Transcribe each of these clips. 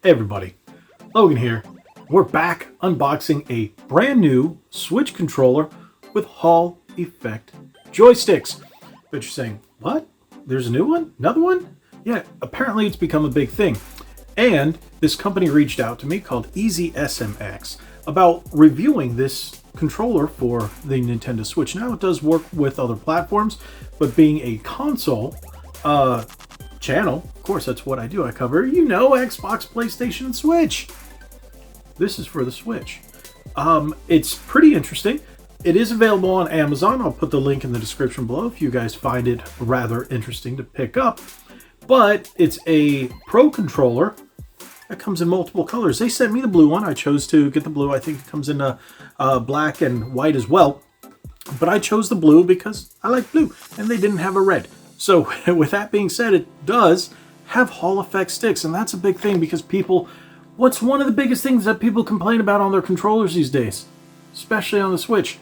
Hey everybody, Logan here. We're back unboxing a brand new Switch controller with Hall effect joysticks. But you're saying, what? There's a new one? Another one? Yeah, apparently it's become a big thing. And this company reached out to me called EasySMX about reviewing this controller for the Nintendo Switch. Now it does work with other platforms, but being a console channel, of course that's what I do. I cover, Xbox, PlayStation, and Switch. This is for the Switch. It's pretty interesting. It is available on Amazon. I'll put the link in the description below if you guys find it rather interesting to pick up. But it's a Pro controller that comes in multiple colors. They sent me the blue one. I chose to get the blue. I think it comes in black and white as well. But I chose the blue because I like blue, and they didn't have a red. So with that being said, it does have Hall effect sticks, and that's a big thing because what's one of the biggest things that people complain about on their controllers these days, especially on the Switch?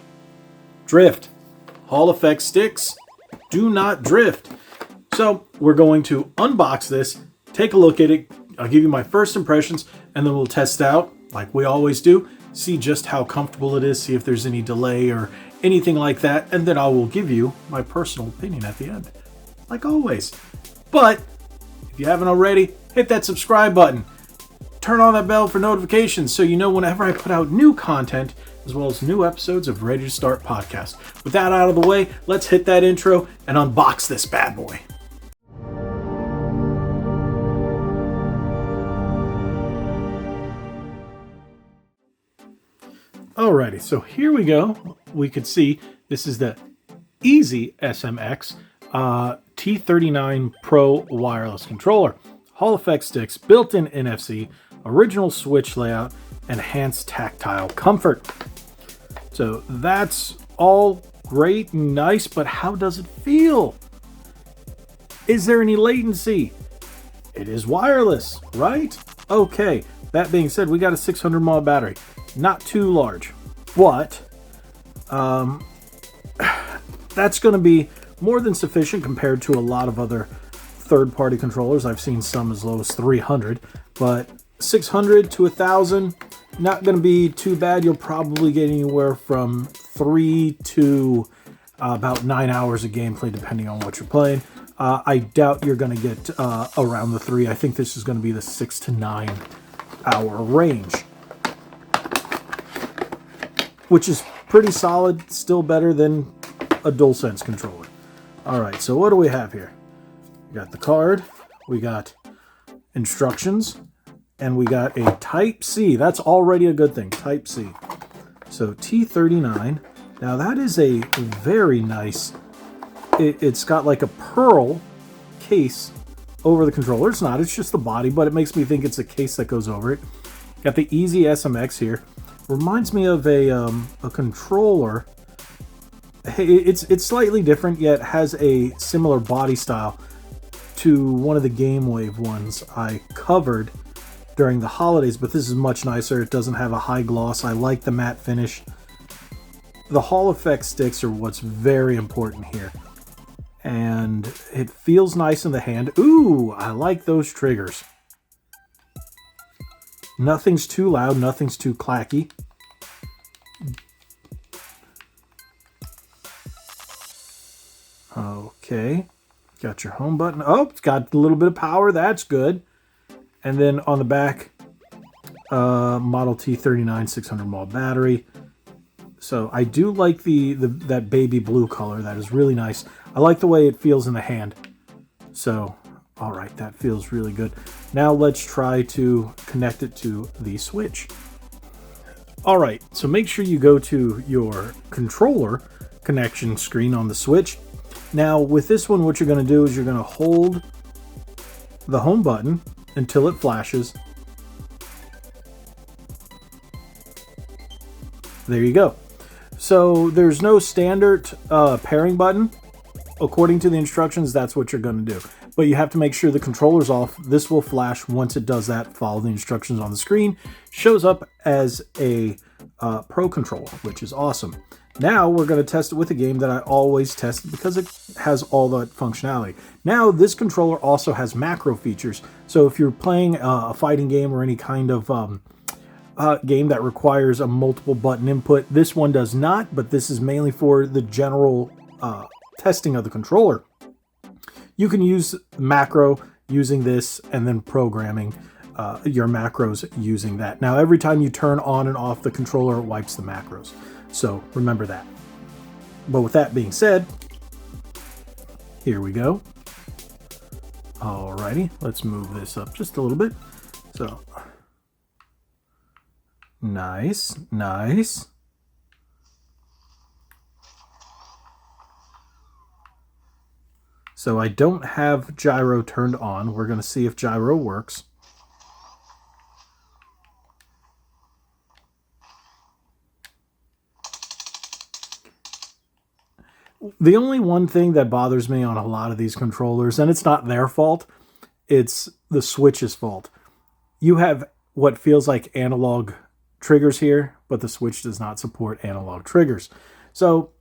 Drift. Hall effect sticks do not drift. So we're going to unbox this, take a look at it. I'll give you my first impressions, and then we'll test out like we always do, see just how comfortable it is, see if there's any delay or anything like that, and then I will give you my personal opinion at the end, like always. But if you haven't already, hit that subscribe button. Turn on that bell for notifications so you know whenever I put out new content, as well as new episodes of Ready to Start podcast. With that out of the way, let's hit that intro and unbox this bad boy. Alrighty, so here we go. We could see this is the EasySMX T39 Pro wireless controller. Hall effect sticks, built-in NFC, original Switch layout, enhanced tactile comfort. So that's all great and nice, but how does it feel? Is there any latency? It is wireless, right? Okay, that being said, we got a 600 mAh battery. Not too large, but that's going to be more than sufficient compared to a lot of other third-party controllers. I've seen some as low as 300, but 600 to 1,000, not going to be too bad. You'll probably get anywhere from 3 to about 9 hours of gameplay, depending on what you're playing. I doubt you're going to get around the 3. I think this is going to be the 6 to 9 hour range, which is pretty solid, still better than a DualSense controller. All right, so what do we have here? We got the card, we got instructions, and we got a Type-C. That's already a good thing, Type-C. So T39, now that is a very nice, it's got like a pearl case over the controller. It's not, it's just the body, but it makes me think it's a case that goes over it. Got the EasySMX here. Reminds me of a controller. It's slightly different, yet has a similar body style to one of the Game Wave ones I covered during the holidays, but this is much nicer. It doesn't have a high gloss. I like the matte finish. The Hall effect sticks are what's very important here, and it feels nice in the hand. Ooh, I like those triggers. Nothing's too loud, nothing's too clacky. Okay, got your home button. Oh, it's got a little bit of power, that's good. And then on the back, Model T39 600 mAh battery. So I do like that baby blue color, that is really nice. I like the way it feels in the hand. So, all right, that feels really good. Now let's try to connect it to the Switch. All right, so make sure you go to your controller connection screen on the Switch. Now with this one, what you're going to do is you're going to hold the home button until it flashes. There you go. So there's no standard pairing button. According to the instructions, that's what you're going to do. But you have to make sure the controller's off. This will flash. Once it does that, follow the instructions on the screen. Shows up as a Pro controller, which is awesome. Now we're going to test it with a game that I always test because it has all that functionality. Now this controller also has macro features, so if you're playing a fighting game or any kind of game that requires a multiple button input, this one does not, but this is mainly for the general testing of the controller. You can use macro using this and then programming your macros using that. Now every time you turn on and off the controller, it wipes the macros. So remember that. But with that being said, here we go. Alrighty, let's move this up just a little bit. So, nice, nice. So I don't have gyro turned on. We're going to see if gyro works. The only one thing that bothers me on a lot of these controllers, and it's not their fault, it's the Switch's fault. You have what feels like analog triggers here, but the Switch does not support analog triggers. So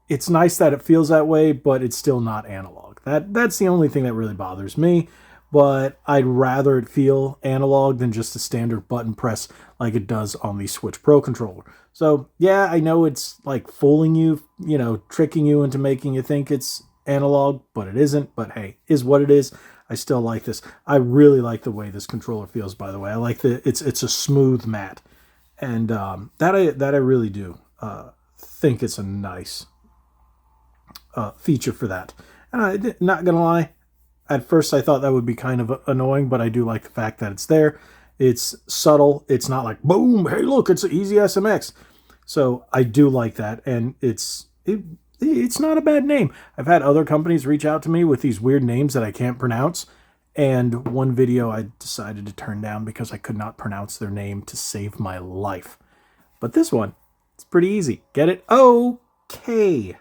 it's nice that it feels that way, but it's still not analog. That's the only thing that really bothers me, but I'd rather it feel analog than just a standard button press like it does on the Switch Pro controller. So yeah, I know it's like fooling you, you know, tricking you into making you think it's analog, but it isn't. But hey, is what it is. I still like this. I really like the way this controller feels, by the way. I like it's a smooth mat, and that I really do think it's a nice feature for that. And I'm not gonna lie, at first I thought that would be kind of annoying, but I do like the fact that it's there. It's subtle. It's not like, boom, hey, look, it's an EasySMX. So I do like that, and it's not a bad name. I've had other companies reach out to me with these weird names that I can't pronounce, and one video I decided to turn down because I could not pronounce their name to save my life. But this one, it's pretty easy. Get it? Okay.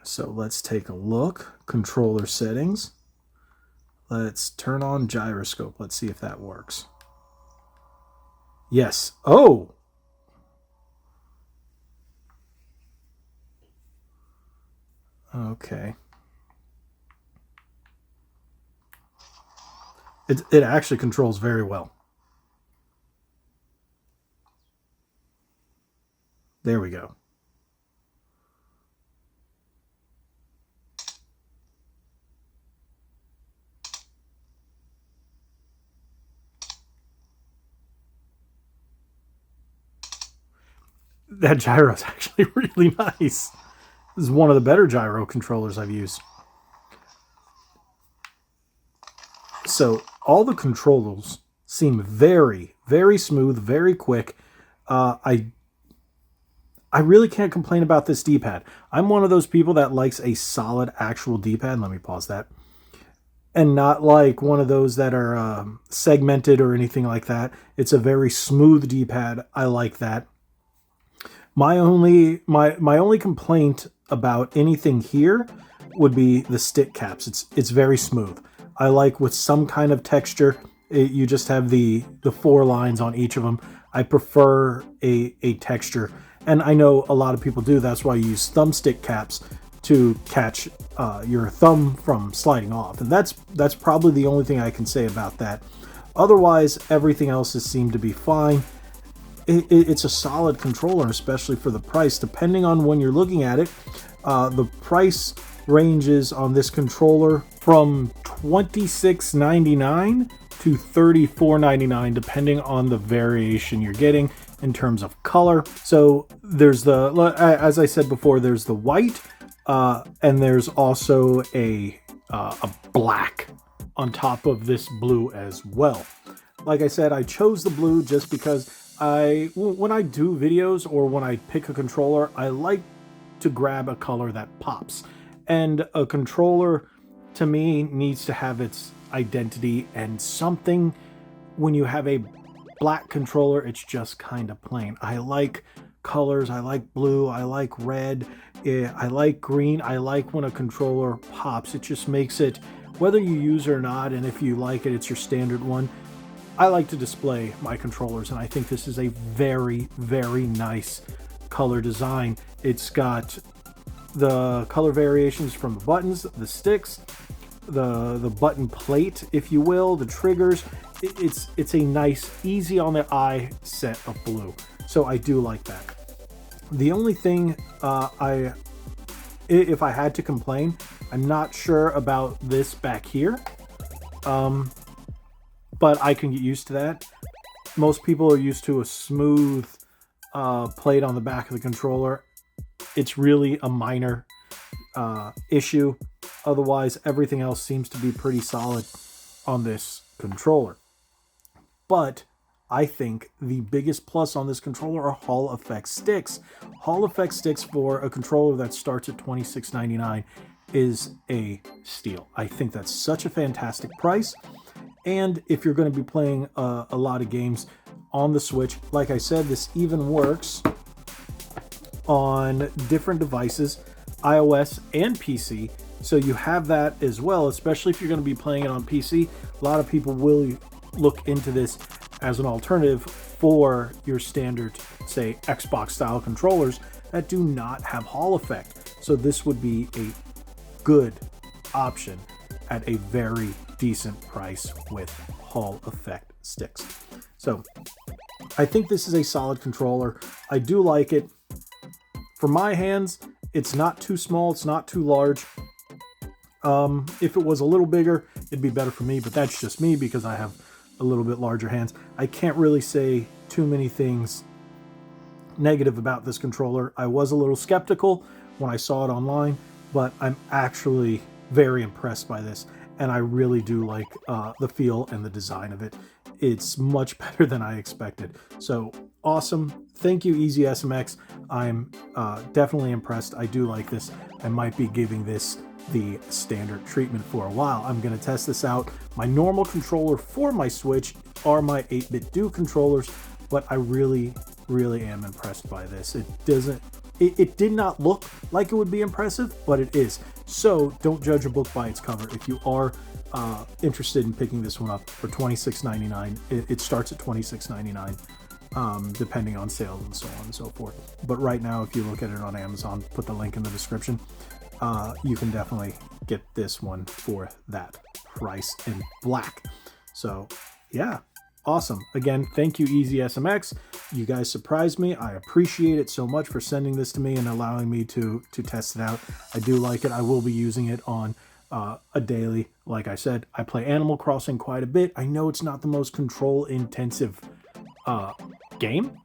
So let's take a look. Controller settings. Let's turn on gyroscope. Let's see if that works. Yes. Oh! Okay. It actually controls very well. There we go. That gyro is actually really nice. This is one of the better gyro controllers I've used. So all the controls seem very, very smooth, very quick. I really can't complain about this D-pad. I'm one of those people that likes a solid actual D-pad. Let me pause that. And not like one of those that are segmented or anything like that. It's a very smooth D-pad. I like that. My only complaint about anything here would be the stick caps. It's very smooth. I like with some kind of texture. You just have the 4 lines on each of them. I prefer a texture, and I know a lot of people do. That's why you use thumbstick caps to catch your thumb from sliding off, and that's probably the only thing I can say about that. Otherwise, everything else has seemed to be fine. It's a solid controller, especially for the price. Depending on when you're looking at it, the price ranges on this controller from $26.99 to $34.99, depending on the variation you're getting in terms of color. So there's as I said before, there's the white, and there's also a black on top of this blue as well. Like I said, I chose the blue just because when I do videos or when I pick a controller, I like to grab a color that pops. And a controller, to me, needs to have its identity, and something, when you have a black controller, it's just kind of plain. I like colors. I like blue. I like red. I like green. I like when a controller pops. It just makes it, whether you use it or not, and if you like it, it's your standard one. I like to display my controllers, and I think this is a very, very nice color design. It's got the color variations from the buttons, the sticks, the button plate, if you will, the triggers. It's a nice, easy on the eye set of blue. So I do like that. The only thing if I had to complain, I'm not sure about this back here, but I can get used to that. Most people are used to a smooth plate on the back of the controller. It's really a minor issue. Otherwise, everything else seems to be pretty solid on this controller. But I think the biggest plus on this controller are Hall Effect sticks. Hall Effect sticks for a controller that starts at $26.99 is a steal. I think that's such a fantastic price. And if you're going to be playing a lot of games on the Switch, like I said, this even works on different devices, iOS and PC. So you have that as well, especially if you're going to be playing it on PC. A lot of people will look into this as an alternative for your standard, say, Xbox style controllers that do not have Hall Effect. So this would be a good option at a very decent price with Hall Effect sticks. So I think this is a solid controller. I do like it. For my hands, it's not too small, it's not too large. If it was a little bigger, it'd be better for me, but that's just me because I have a little bit larger hands. I can't really say too many things negative about this controller. I was a little skeptical when I saw it online, but I'm actually very impressed by this, and I really do like the feel and the design of it. It's much better than I expected. So awesome. Thank you, EasySMX. I'm definitely impressed. I do like this. I might be giving this the standard treatment for a while. I'm going to test this out. My normal controller for my Switch are my 8-bit Do controllers, but I really am impressed by this. It did not look like it would be impressive, but it is. So don't judge a book by its cover. If you are interested in picking this one up for $26.99, it starts at $26.99, depending on sales and so on and so forth. But right now, if you look at it on Amazon, put the link in the description, you can definitely get this one for that price in black. So yeah, awesome. Again, thank you, EasySMX. You guys surprised me. I appreciate it so much for sending this to me and allowing me to test it out. I do like it. I will be using it on a daily. Like I said, I play Animal Crossing quite a bit. I know it's not the most control intensive game,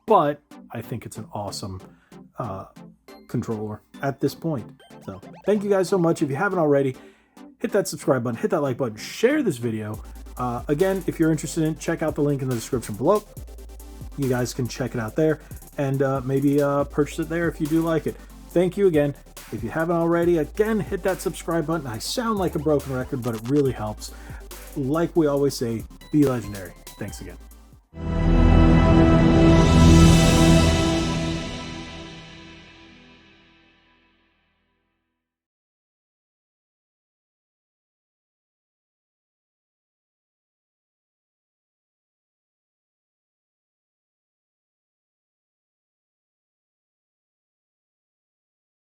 but I think it's an awesome controller at this point. So thank you guys so much. If you haven't already, hit that subscribe button, hit that like button, share this video. Again, if you're interested in it, check out the link in the description below. You guys can check it out there and maybe purchase it there if you do like it. Thank you again. If you haven't already, again, hit that subscribe button. I sound like a broken record, but it really helps. Like we always say, be legendary. Thanks again.